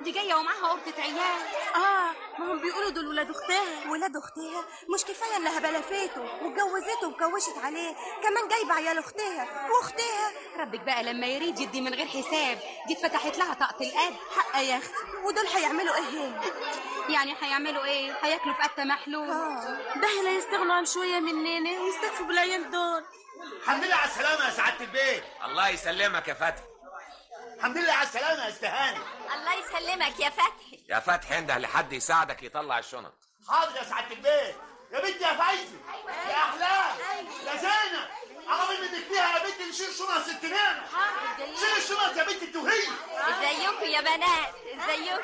دي جايه ومعاها قرطة عيال. ما هم بيقولوا دول ولاد اختها. ولاد اختها؟ مش كفايه انها بلفته واتجوزته وكوشت عليه، كمان جايبه عيال اختها واختها. ربك بقى لما يريد يدي من غير حساب، دي اتفتحت لها طاقة القد. حق يا اختي، ودول هيعملوا ايه هنا؟ يعني هيعملوا ايه؟ هياكلوا في قتة محلول. ده لا يستغنوا عن شويه مننا ويستكفوا بالعيال دول. الحمد لله على السلامه يا سعاده البيت. الله يسلمك يا فتحي. الحمد لله على السلامه يا استهاني. الله يسلمك يا فتحي. يا فتحي انده لحد يساعدك يطلع الشنط. حاضر يا سعاده البيت. يا بنتي يا فايزه، يا احلام، يا زينب، عربي منك فيها يا بنتي نشيل شنط ستينات. شيل الشنط يا بنتي انت وهي. ازيكم يا بنات؟ ازيكم؟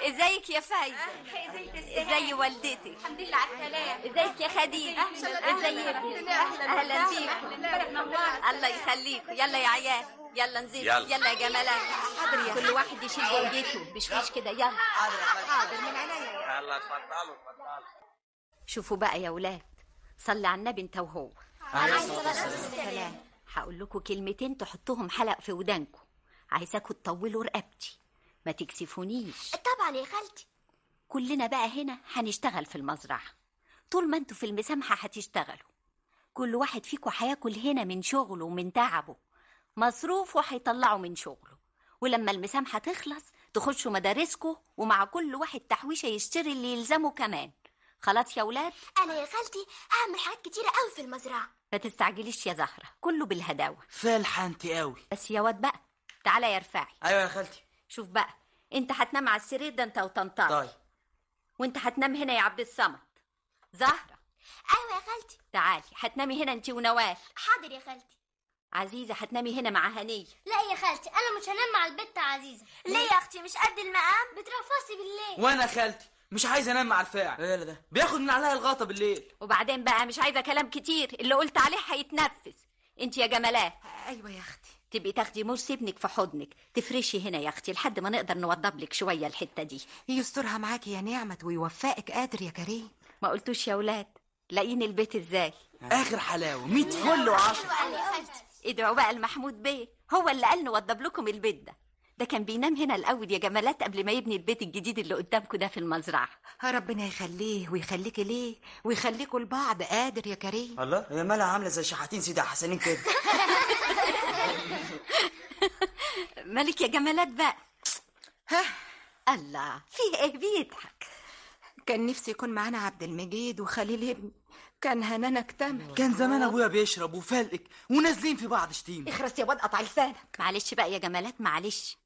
ازيك يا فايزه؟ ازي والدتك؟ الحمد لله على السلامة. ازيك يا خديجه؟ ازيك؟ اهلا بيكم. الله يخليكم. يلا يا عيال، يلا نزيد. يلا يا جمالات. حاضر يا كل واحد يشيل جوجته بشويش كده. يلا حاضر من عينيا. يلا اتفضلوا. شوفوا بقى يا ولاد، صلي على النبي انت وهو. عليه الصلاة والسلام. هقول لكم كلمتين تحطوهم حلق في ودانكم. عايزاكم تطولوا رقبتي، ما تكسفونيش. طبعا يا خالتي. كلنا بقى هنا هنشتغل في المزرعة. طول ما انتوا في المسامحة هتشتغلوا. كل واحد فيكم هياكل هنا من شغله ومن تعبه، مصروفه هيطلعوا من شغله. ولما المسامحة تخلص تخشوا مدارسكم، ومع كل واحد تحويشة يشتري اللي يلزمه كمان. خلاص يا ولاد؟ انا يا خالتي هعمل حاجات كتيره قوي في المزرعه. ما تستعجليش يا زهرة، كله بالهداوة. فالحة انت قوي. بس يا واد بقى، تعالى يا رفاعي. ايوه يا خالتي. شوف بقى، انت هتنام على السرير ده انت وطنطا. طيب. وانت هتنام هنا يا عبد الصمد. زهرة. ايوه يا خالتي. تعالي هتنامي هنا انت ونوال. حاضر يا خالتي. عزيزة هتنامي هنا مع هنية. لا يا خالتي، انا مش هنام مع البت عزيزه. ليه يا اختي؟ مش قد المقام؟ بترفصي بالليل. وانا خالتي مش عايز انام مع الفاعل. ايه ده بياخد من عليها الغطا بالليل. وبعدين بقى مش عايزة كلام كتير، اللي قلت عليه هيتنفذ. انت يا جمالات. ايوه يا اختي. تبقي تاخدي مرسي ابنك في حضنك، تفرشي هنا يا اختي لحد ما نقدر نوضب لك شويه الحته دي. يسترها معاكي يا نعمة ويوفقك قادر يا كريم. ما قلتوش يا ولاد؟ لاقين البيت ازاي؟ اخر حلاوه 100 فل و10. ادعوا بقى لمحمود بيه، هو اللي قال نوضب لكم البيت ده كان بينام هنا الاول يا جمالات قبل ما يبني البيت الجديد اللي قدامكم ده في المزرعه. ربنا يخليه ويخليكي ليه ويخليكوا لبعض قادر يا كريم. الله، هي مالها عامله زي شحاتين سيدي حسنين كده. مالك يا جمالات بقى؟ الله، فيه ايه بيضحك؟ كان نفسي يكون معانا عبد المجيد وخليل ابني، كان هنانا اكتمل. كان زمان ابويا بيشرب وفلقك ونازلين في بعض شتيمه. اخرس يا واد، قطع لسانك. معلش بقى يا جمالات، معلش.